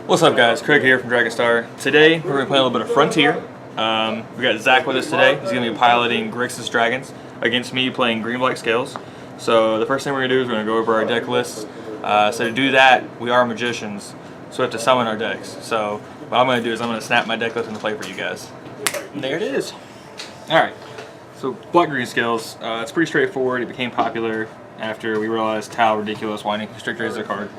What's up, guys? Craig here from Dragonstar. Today we're going to be playing a little bit of Frontier. We got Zach with us today. He's going to be piloting Grixis dragons against me playing green-black scales. So the first thing we're going to do is we're going to go over our deck lists. So to do that, we are magicians, so we have to summon our decks. So what I'm going to do is I'm going to snap my deck list into play for you guys. And there it is. Alright, so black-green scales, it's pretty straightforward. It became popular after we realized how ridiculous Winding Constrictor is a card.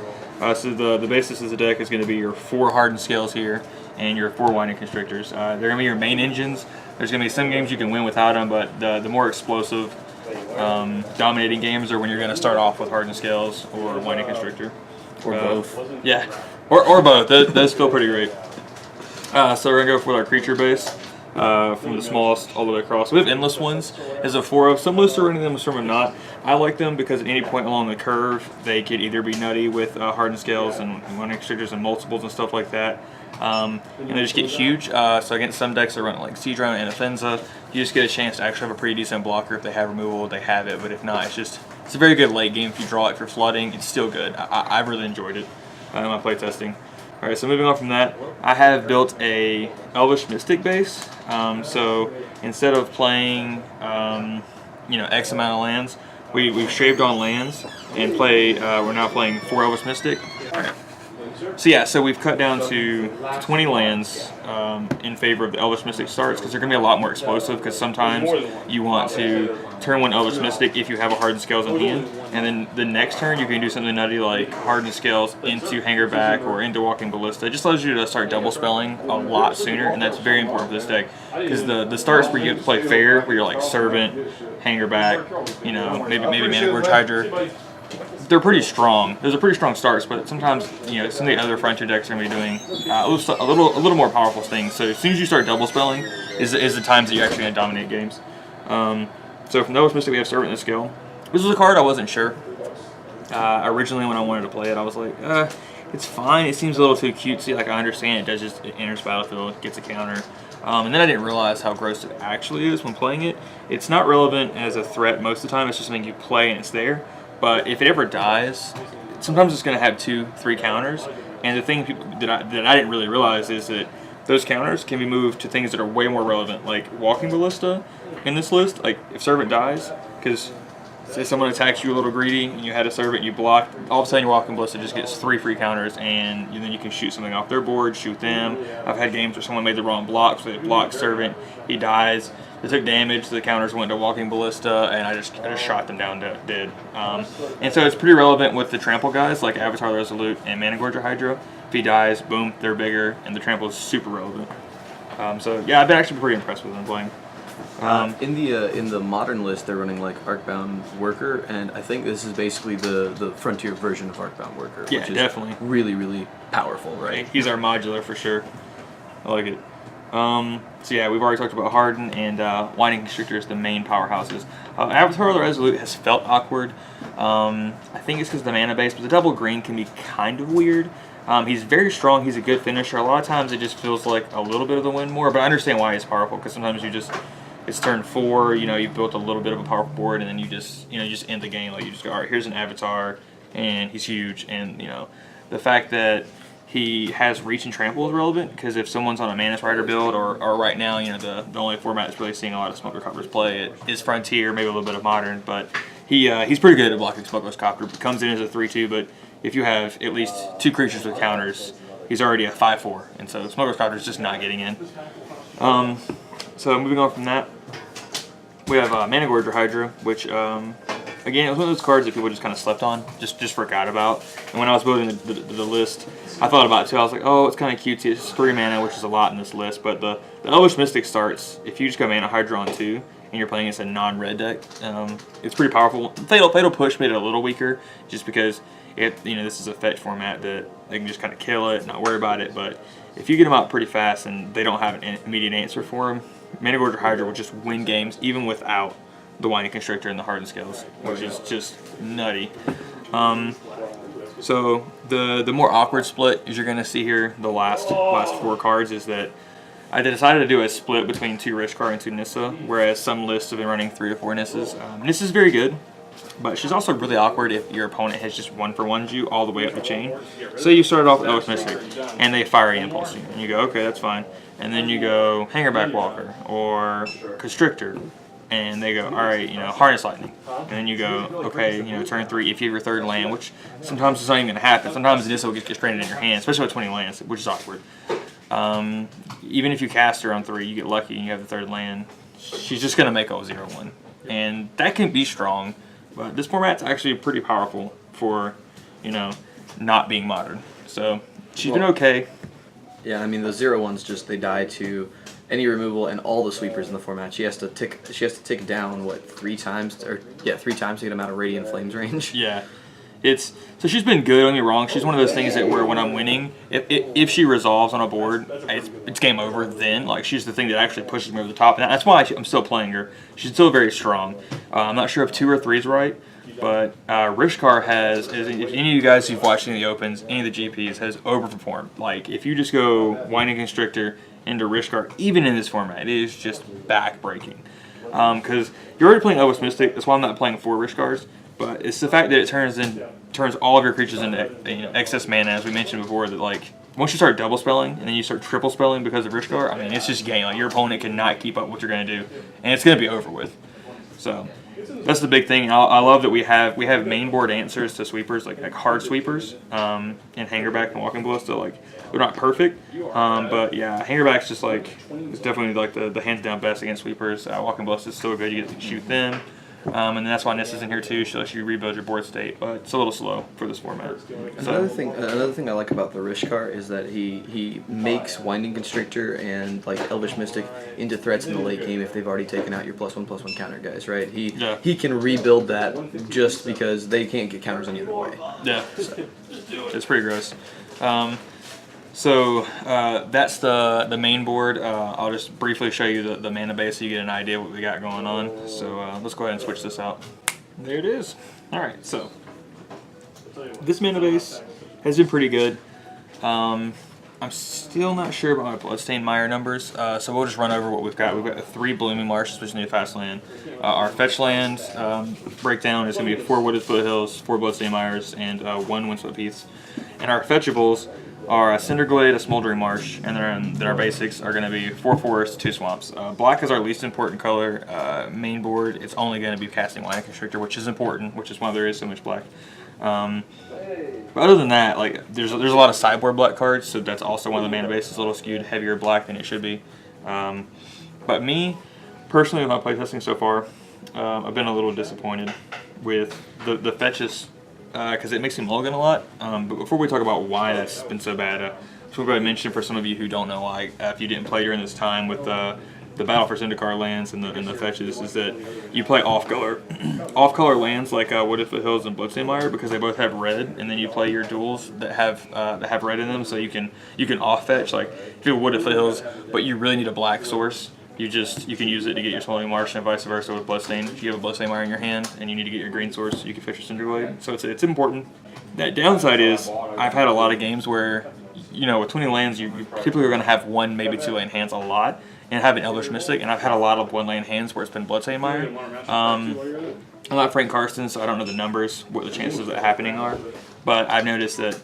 So the basis of the deck is going to be your 4 hardened scales here and your 4 Winding Constrictors. They're going to be your main engines. There's going to be some games you can win without them, but the more explosive, dominating games are when you're going to start off with hardened scales or Winding Constrictor. Or both. Yeah, or both. Those feel pretty great. So we're going to go for our creature base. From the smallest all the way across. We have endless ones as a 4 of. Some lists are running them, some are not. I like them because at any point along the curve, they could either be nutty with hardened scales and Winding Constrictors and multiples and stuff like that. And they just get huge. So against some decks that run like Siege Round and Offensa, you just get a chance to actually have a pretty decent blocker. If they have removal, they have it. But if not, it's a very good late game. If you draw it, if you're flooding, it's still good. I've really enjoyed it in my playtesting. Alright, so moving on from that, I have built a Elvish Mystic base. So instead of playing, X amount of lands, we've shaved on lands and we're now playing 4 Elvish Mystic. Alright. So yeah, so we've cut down to 20 lands in favor of the Elvish Mystic starts because they're going to be a lot more explosive because sometimes you want to turn 1 Elvish Mystic if you have a Hardened Scales in hand, and then the next turn you can do something nutty like Hardened Scales into Hangerback or into Walking Ballista. It just allows you to start double spelling a lot sooner, and that's very important for this deck because the starts where you have to play fair, where you're like Servant, Hangerback, maybe Mana-Gorge Hydra, they're pretty strong. Those are pretty strong starts, but sometimes some of the other Frontier decks are going to be doing a little more powerful things. So as soon as you start double spelling, is the times that you're actually going to dominate games. So from Elvish Mystic we have Servant and Scale. This was a card I wasn't sure. Originally when I wanted to play it, I was like, it's fine. It seems a little too cutesy. Like I understand it enters battlefield, gets a counter. And then I didn't realize how gross it actually is when playing it. It's not relevant as a threat most of the time. It's just something you play and it's there. But if it ever dies, sometimes it's going to have 2-3 counters. And the thing that I didn't really realize is that those counters can be moved to things that are way more relevant, like Walking Ballista in this list. Like if Servant dies, because say someone attacks you a little greedy and you had a Servant, you block, all of a sudden your Walking Ballista just gets 3 free counters, and then you can shoot something off their board, shoot them. I've had games where someone made the wrong block, so they blocked Servant, he dies. They took damage, the counters went to Walking Ballista, and I just shot them down dead. And so it's pretty relevant with the trample guys like Avatar Resolute and Mana-Gorge Hydra. If he dies, boom, they're bigger, and the trample is super relevant. So yeah, I've been actually pretty impressed with them playing. In the modern list, they're running like Arcbound Worker, and I think this is basically the Frontier version of Arcbound Worker. Yeah, which is definitely. Really, really powerful, right? He's our modular for sure. I like it. So yeah, we've already talked about Harden and Winding Constrictor as the main powerhouses. Avatar the Resolute has felt awkward. I think it's because of the mana base, but the double green can be kind of weird. He's very strong. He's a good finisher. A lot of times it just feels like a little bit of the win more, but I understand why he's powerful because sometimes it's turn 4. You've built a little bit of a powerful board, and then you just end the game. Like you just go, all right, here's an Avatar, and he's huge, and the fact that he has reach and trample is relevant because if someone's on a Manus Rider build or right now, the only format that's really seeing a lot of Smuggler Coppers play it is Frontier, maybe a little bit of Modern, but he's pretty good at blocking Smuggler's Copter. It comes in as a 3/2, but if you have at least 2 creatures with counters, he's already a 5/4, and so Smuggler's Copter is just not getting in. So moving on from that, we have Mana-Gorge Hydra, which again, it was one of those cards that people just kind of slept on, just forgot about. And when I was building the list, I thought about it too. I was like, oh, it's kind of cutesy. It's 3 mana, which is a lot in this list. But the Elvish Mystic starts, if you just go Mana Hydra on 2, and you're playing against a non-red deck, it's pretty powerful. Fatal Push made it a little weaker, just because this is a fetch format that they can just kind of kill it, not worry about it. But if you get them out pretty fast and they don't have an immediate answer for them, Mana-Gorge Hydra will just win games even without the Winding Constrictor and the Hardened Scales, which is just nutty. So the more awkward split, as you're going to see here, the last 4 cards, is that I decided to do a split between 2 Rishkar and 2 Nissa, whereas some lists have been running 3 or 4 Nissas. Nissa's very good. But she's also really awkward if your opponent has just 1-for-1'd you all the way up the chain. So you started off with Elvis Mystic, and they Fiery Impulse you, and you go, okay, that's fine. And then you go Hangerback Walker or Constrictor, and they go, all right, Harness Lightning. And then you go, okay, turn 3, if you have your third land, which sometimes it's not even going to happen. Sometimes it just will get stranded in your hand, especially with 20 lands, which is awkward. Even if you cast her on 3, you get lucky and you have the third land, she's just going to make a 0-1. And that can be strong. But this format's actually pretty powerful for, not being modern. So she's been okay. Yeah, I mean the 0-1s just they die to any removal and all the sweepers in the format. She has to tick down what 3 times to get them out of Radiant Flames range. Yeah. So she's been good, don't get me wrong. She's one of those things that where when I'm winning, if she resolves on a board, it's game over then. Like, she's the thing that actually pushes me over the top. And that's why I'm still playing her. She's still very strong. I'm not sure if 2 or 3 is right, but Rishkar if any of you guys who've watched any of the Opens, any of the GPs, has overperformed. Like, if you just go Winding Constrictor into Rishkar, even in this format, it is just back-breaking. Because you're already playing Elvis Mystic, that's why I'm not playing 4 Rishkars. But it's the fact that it turns all of your creatures into excess mana, as we mentioned before. That like once you start double spelling and then you start triple spelling because of Rishkar, I mean it's just game. Like your opponent cannot keep up what you're going to do, and it's going to be over with. So that's the big thing. I love that we have main board answers to sweepers like hard sweepers and Hangerback and Walking Ballista. Like they're not perfect, but yeah, Hangerback's just it's definitely like the hands down best against sweepers. Walking Ballista is still good. You get to shoot them. And that's why Nyssa's in here too. She lets you rebuild your board state, but it's a little slow for this format. Another thing I like about the Rishkar is that he makes Winding Constrictor and like Elvish Mystic into threats in the late game if they've already taken out your +1/+1 counter guys, right? He can rebuild that just because they can't get counters any other way. Yeah, so. It's pretty gross. So that's the main board. I'll just briefly show you the mana base so you get an idea of what we got going on. So let's go ahead and switch this out. There it is. All right, so this mana base has been pretty good. I'm still not sure about my Bloodstained Mire numbers, so we'll just run over what we've got. We've got 3 Blooming Marshes, which is a fast land. Our fetch land breakdown is going to be 4 Wooded Foothills, 4 Bloodstained Mires, and 1 Windswept Heaths. And our fetchables are a Cinderglade, a Smoldering Marsh, and then our basics are going to be 4 forests, 2 swamps. Black is our least important color. Main board, it's only going to be casting Winding Constrictor, which is important, which is why there is so much black. But other than that, like there's a lot of sideboard black cards, so that's also one of the mana bases, a little skewed heavier black than it should be. But me, personally, with my playtesting so far, I've been a little disappointed with the fetches. Because it makes me mulligan a lot. But before we talk about why that's been so bad, so we're going to mention for some of you who don't know why, if you didn't play during this time with the Battle for Zendikar lands and the fetches, is that you play off-color lands like Wooded Foothills and Bloodstained Mire because they both have red, and then you play your duels that have red in them, so you can off-fetch. Like if you have Wooded Foothills, but you really need a black source. You can use it to get your Smoldering Marsh and vice versa with Bloodstained. If you have a Bloodstained Mire in your hand and you need to get your green source, you can fetch your Cinderglade. So it's important. That downside is I've had a lot of games where, with 20 lands, you typically are going to have 1, maybe 2 land hands a lot and have an Elvish Mystic. And I've had a lot of 1 land hands where it's been Bloodstained Mire. I'm not Frank Karsten, so I don't know the numbers, what the chances of that happening are. But I've noticed that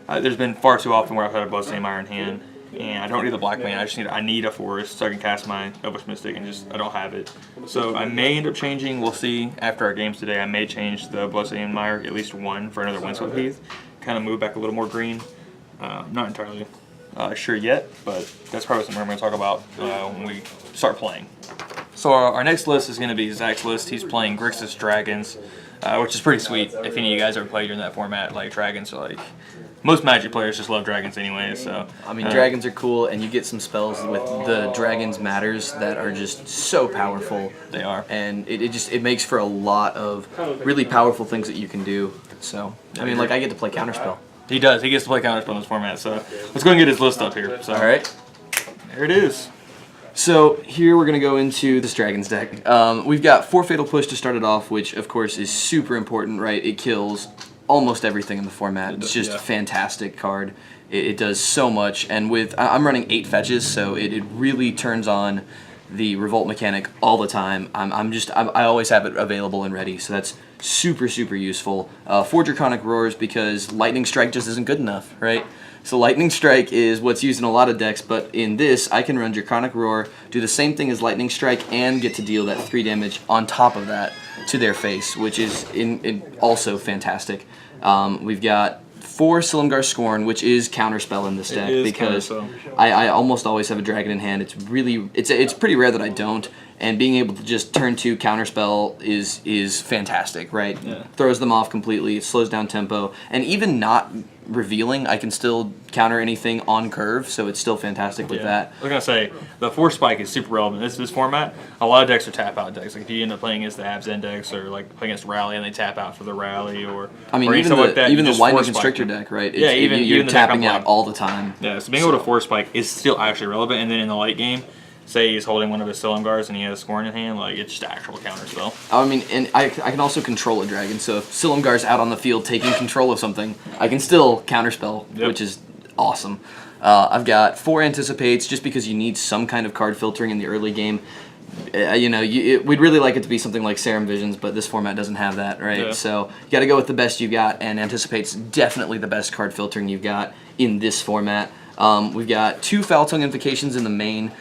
there's been far too often where I've had a Bloodstained Mire in hand. And I don't need the black mana. I need a forest so I can cast my Elvish Mystic, and I don't have it. So I may end up changing. We'll see after our games today. I may change the Bloodstained Mire at least 1 for another Windswept Heath. Kind of move back a little more green. Not entirely sure yet, but that's probably something we're going to talk about when we start playing. So our next list is going to be Zach's list. He's playing Grixis Dragons, which is pretty sweet. If any of you guys ever played during that format, like dragons are like. Most Magic players just love dragons anyway, so... I mean, dragons are cool, and you get some spells with the Dragons Matters that are just so powerful. They are. And it makes for a lot of really powerful things that you can do. So, I mean, I get to play Counterspell. He does. He gets to play Counterspell in this format, so let's go and get his list up here. So. All right. There it is. So here we're going to go into this Dragons deck. We've got 4 Fatal Push to start it off, which, of course, is super important, right? It kills almost everything in the format. It's just a fantastic card. It does so much, and I'm running 8 fetches, so it really turns on the revolt mechanic all the time. I always have it available and ready, so that's super useful. 4 Draconic Roars because Lightning Strike just isn't good enough, right? So Lightning Strike is what's used in a lot of decks, but in this, I can run Draconic Roar, do the same thing as Lightning Strike, and get to deal that 3 damage on top of that to their face, which is also fantastic. We've got 4 Silumgar Scorn, which is Counterspell in this deck, because I almost always have a dragon in hand. It's pretty rare that I don't, and being able to just turn 2 Counterspell is fantastic, right? Yeah. Throws them off completely, it slows down tempo, and even not revealing, I can still counter anything on curve, so it's still fantastic with that. I was going to say, the Force Spike is super relevant in this format. A lot of decks are tap-out decks. Like if you end up playing against the Abs Index or like playing against Rally and they tap out for the Rally, or even the Winding Constrictor deck, right? You're tapping out all the time. Yeah, so being able to Force Spike is still actually relevant, and then in the late game, say he's holding one of his Silumgars and he has Scorn in hand, like it's just actual counterspell. I mean, and I can also control a dragon, so if Silumgar's out on the field taking control of something, I can still counterspell, which is awesome. I've got 4 Anticipates just because you need some kind of card filtering in the early game. We'd really like it to be something like Serum Visions, but this format doesn't have that, right? Yeah. So you got to go with the best you've got, and Anticipate's definitely the best card filtering you've got in this format. We've got 2 Foul Tongue Invocations in the main.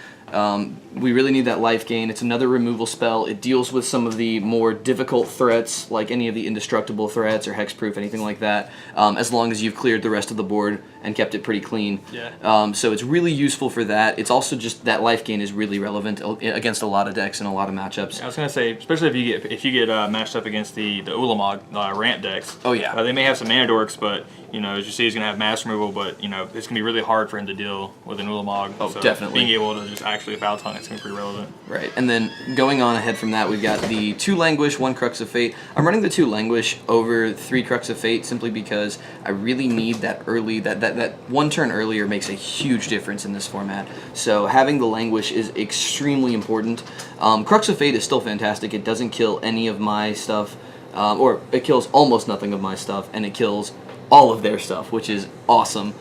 We really need that life gain. It's another removal spell. It deals with some of the more difficult threats, like any of the indestructible threats or hexproof, anything like that, as long as you've cleared the rest of the board and kept it pretty clean. Yeah. So it's really useful for that. It's also just that life gain is really relevant against a lot of decks and a lot of matchups. I was going to say, especially if you get matched up against the Ulamog ramp decks. Oh yeah. They may have some mana dorks, but as you see, he's going to have mass removal, but it's going to be really hard for him to deal with an Ulamog. Oh, so definitely. Being able to just actually Foul Tongue, it's going to be pretty relevant. Right, and then going on ahead from that, we've got the 2 Languish, 1 Crux of Fate. I'm running the 2 Languish over 3 Crux of Fate simply because I really need that early, that 1 turn earlier makes a huge difference in this format. So having the Languish is extremely important. Crux of Fate is still fantastic. It doesn't kill any of my stuff, or it kills almost nothing of my stuff, and it kills all of their stuff, which is awesome.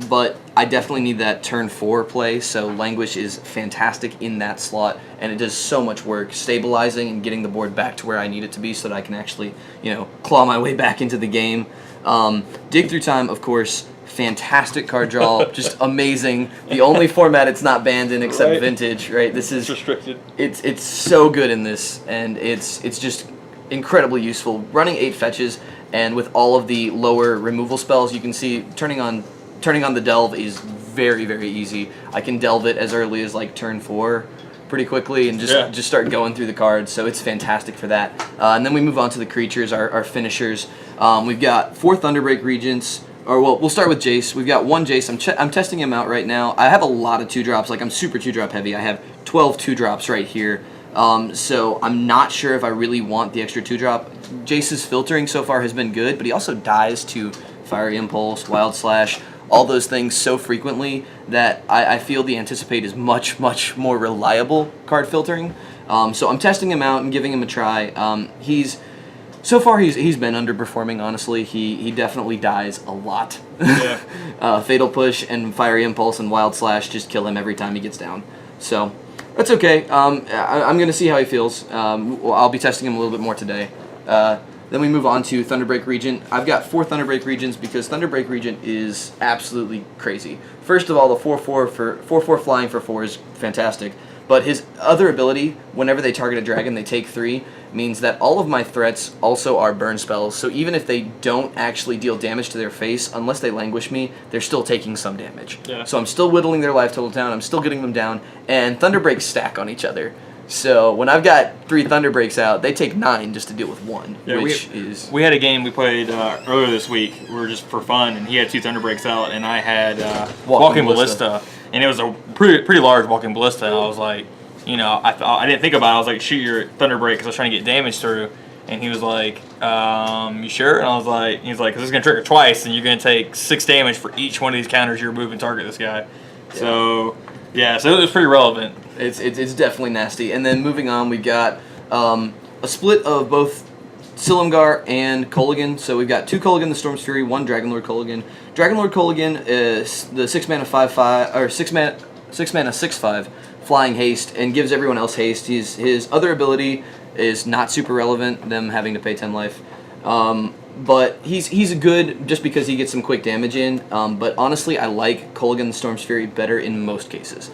But I definitely need that turn 4 play, so Languish is fantastic in that slot, and it does so much work stabilizing and getting the board back to where I need it to be so that I can actually, claw my way back into the game. Dig Through Time, of course, fantastic card draw, just amazing. The only format it's not banned in except Vintage, right? This is restricted. It's so good in this, and it's just incredibly useful. Running 8 fetches, and with all of the lower removal spells, you can see turning on the Delve is very easy. I can delve it as early as like turn 4 pretty quickly and just start going through the cards, so it's fantastic for that. And then we move on to the creatures, our finishers. We've got 4 Thunderbreak Regents, or well, we'll start with Jace. We've got 1 Jace. I'm testing him out right now. I have a lot of 2-drops, like I'm super 2-drop heavy. I have 12 2-drops right here. So I'm not sure if I really want the extra 2-drop. Jace's filtering so far has been good, but he also dies to Fiery Impulse, Wild Slash, all those things so frequently that I feel the Anticipate is much more reliable card filtering. So I'm testing him out and giving him a try. So far he's been underperforming, honestly. He definitely dies a lot. Yeah. Fatal Push and Fiery Impulse and Wild Slash just kill him every time he gets down. So that's okay. I'm going to see how he feels. I'll be testing him a little bit more today. Then we move on to Thunderbreak Regent. I've got 4 Thunderbreak Regents because Thunderbreak Regent is absolutely crazy. First of all, the 4/4 flying for 4 is fantastic. But his other ability, whenever they target a dragon, they take 3, means that all of my threats also are burn spells. So even if they don't actually deal damage to their face, unless they languish me, they're still taking some damage. Yeah. So I'm still whittling their life total down, I'm still getting them down, and Thunderbreaks stack on each other. So when I've got 3 Thunderbreaks out, they take 9 just to deal with 1, We had a game we played earlier this week. We were just for fun, and he had 2 Thunderbreaks out, and I had Walking Ballista. And it was a pretty large Walking Ballista, and I was like, I didn't think about it. I was like, shoot your Thunderbreak because I was trying to get damage through. And he was like, you sure? And I was like, he's like, because it's going to trigger twice, and you're going to take 6 damage for each one of these counters you're moving target this guy. Yeah. So it was pretty relevant. It's definitely nasty. And then moving on, we've got a split of both Silumgar and Kolaghan. So we've got 2 Kolaghan, the Storm's Fury, 1 Dragonlord Kolaghan. Dragonlord Kolaghan is the 6 mana 5/5 or 6 mana 6/5 flying haste and gives everyone else haste. His other ability is not super relevant, them having to pay 10 life. But he's good just because he gets some quick damage in. But honestly, I like Kolaghan the Storm's Fury better in most cases.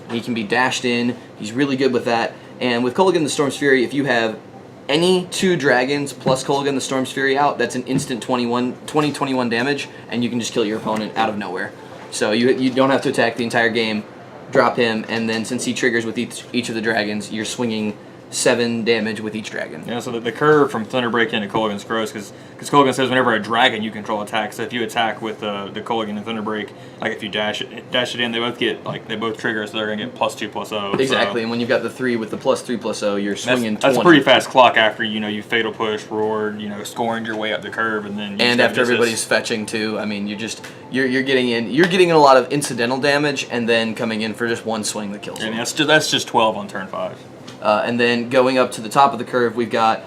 He can be dashed in. He's really good with that. And with Kolaghan the Storm's Fury, if you have any 2 dragons plus Kolaghan the Storm's Fury out, that's an instant 20-21 damage, and you can just kill your opponent out of nowhere. So you don't have to attack the entire game, drop him, and then since he triggers with each of the dragons, you're swinging 7 damage with each dragon. Yeah, so the curve from Thunderbreak into Kolaghan's gross, because Kolaghan says whenever a dragon you control attacks, so if you attack with the Kolaghan and Thunderbreak, like if you dash it in, they both trigger, so they're gonna get +2/+0. Exactly, so. and when you've got the 3 with the +3/+0, you're swinging 20. That's a pretty fast clock after you fatal push, roared, scoring your way up the curve, and then after everybody's fetching too. I mean, you're getting in a lot of incidental damage, and then coming in for just one swing that kills them. And that's just 12 on turn 5. And then going up to the top of the curve, we've got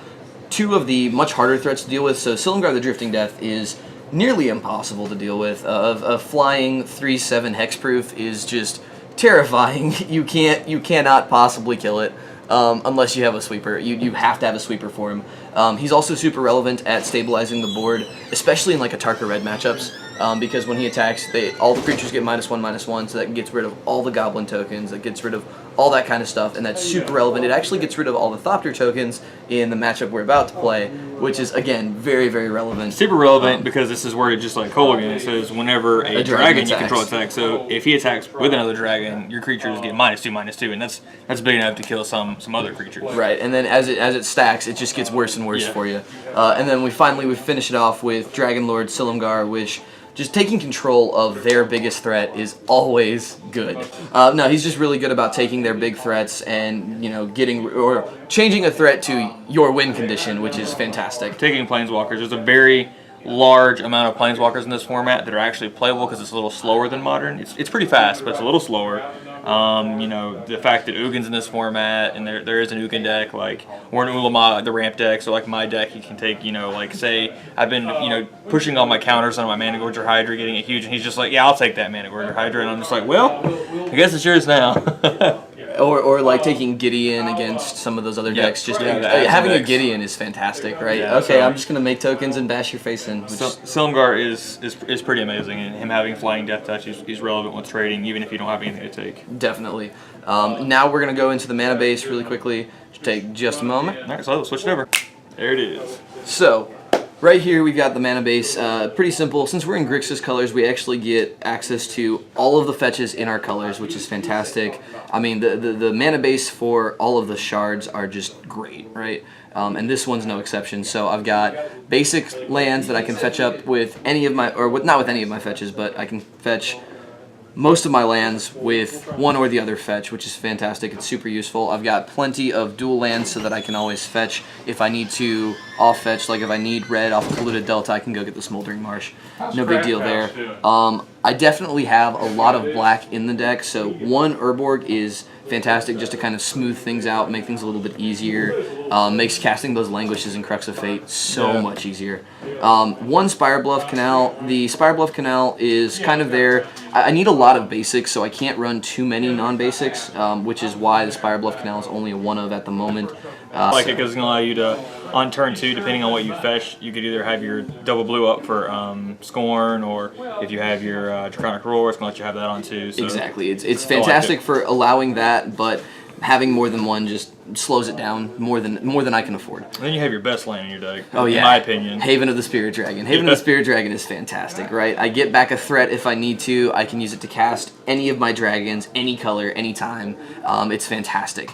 2 of the much harder threats to deal with. So Silumgar the Drifting Death is nearly impossible to deal with. A flying 3/7 hexproof is just terrifying. You cannot possibly kill it unless you have a sweeper. You have to have a sweeper for him. He's also super relevant at stabilizing the board, especially in like Atarka Red matchups. Because when he attacks, all the creatures get -1/-1, so that gets rid of all the Goblin tokens, that gets rid of all that kind of stuff, and that's super relevant. It actually gets rid of all the Thopter tokens in the matchup we're about to play, which is, again, very, very relevant. Super relevant because this is worded just like Kolaghan. It says whenever a dragon you control attacks, so if he attacks with another dragon, your creatures get -2/-2, and that's big enough to kill some other creatures. Right, and then as it stacks, it just gets worse and worse for you. And then we finish it off with Dragon Lord Silumgar, which just taking control of their biggest threat is always good. No, he's just really good about taking their big threats and getting or changing a threat to your win condition, which is fantastic. Taking planeswalkers, there's a very large amount of planeswalkers in this format that are actually playable because it's a little slower than modern. It's pretty fast, but it's a little slower. The fact that Ugin's in this format, and there is an Ugin deck, like, or an Ulama, the ramp deck, so like my deck, you can take, like, say, I've been, pushing all my counters on my Mana Gorger Hydra, getting it huge, and he's just like, yeah, I'll take that Mana Gorger Hydra, and I'm just like, well, I guess it's yours now. Or like taking Gideon against some of those other decks. Just having a Gideon is fantastic, right? Yeah, okay, I'm just gonna make tokens and bash your face in. Silumgar is pretty amazing, and him having Flying Death Touch is relevant with trading, even if you don't have anything to take. Definitely. Now we're gonna go into the mana base really quickly. Take just a moment. All right, so let's switch it over. There it is. So. Right here we've got the mana base, pretty simple. Since we're in Grixis colors, we actually get access to all of the fetches in our colors, which is fantastic. I mean, the mana base for all of the shards are just great, right? And this one's no exception. So I've got basic lands that I can fetch up with any of my, not with any of my fetches, but I can fetch most of my lands with one or the other fetch, which is fantastic. It's super useful. I've got plenty of dual lands so that I can always fetch if I need to off-fetch. Like if I need red off of Polluted Delta, I can go get the Smoldering Marsh. No big deal there. I definitely have a lot of black in the deck, so one Urborg is fantastic just to kind of smooth things out, make things a little bit easier. Makes casting those Languishes and Crux of Fate so much easier. One Spirebluff Canal. The Spirebluff Canal is kind of there. I need a lot of basics, so I can't run too many non-basics, which is why the Spirebluff Canal is only a one of at the moment. I like it because it's going to allow you to, on turn 2, depending on what you fetch, you could either have your double blue up for Scorn, or if you have your Draconic Roar, it's going to let you have that on too. So. Exactly. It's fantastic for allowing that, but having more than one just slows it down more than I can afford. And then you have your best land in your deck, oh, yeah. In my opinion. Haven of the Spirit Dragon. Haven of the Spirit Dragon is fantastic, right? I get back a threat if I need to. I can use it to cast any of my dragons, any color, anytime. It's fantastic.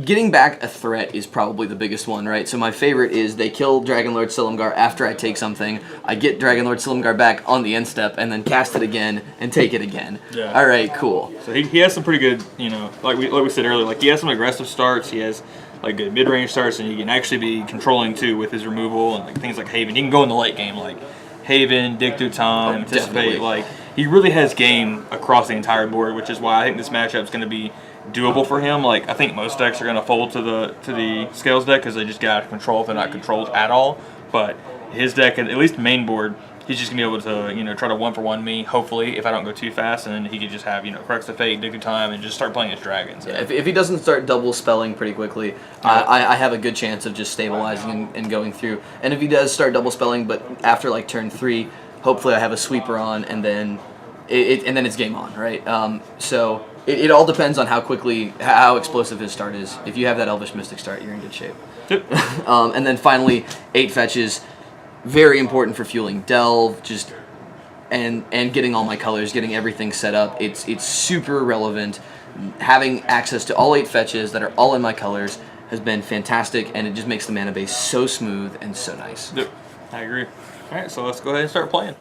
Getting back a threat is probably the biggest one, right? So my favorite is they kill Dragonlord Silumgar after I take something. I get Dragonlord Silumgar back on the end step and then cast it again and take it again. Yeah. All right, cool. So he has some pretty good, like we said earlier, like he has some aggressive starts. He has like good mid-range starts, and he can actually be controlling too with his removal and like things like Haven. He can go in the late game like Haven, dig through time, anticipate. Like he really has game across the entire board, which is why I think this matchup is going to be doable for him. Like I think most decks are going to fold to the Scales deck because they just got out of control if they're not controlled at all. But his deck, at least main board, he's just gonna be able to, you know, try to 1-for-1 me. Hopefully, if I don't go too fast, and then he could just have, you know, Crux of Fate, Dig Through Time, and just start playing his dragons. Yeah, if he doesn't start double spelling pretty quickly, I have a good chance of just stabilizing and going through. And if he does start double spelling, but after like turn 3, hopefully I have a sweeper on, and then it's game on, right? So it all depends on how explosive his start is. If you have that Elvish Mystic start, you're in good shape. Yep. And then finally, 8 fetches, very important for fueling Delve, just and getting all my colors, getting everything set up. It's super relevant. Having access to all 8 fetches that are all in my colors has been fantastic, and it just makes the mana base so smooth and so nice. Yep, I agree. All right, so let's go ahead and start playing.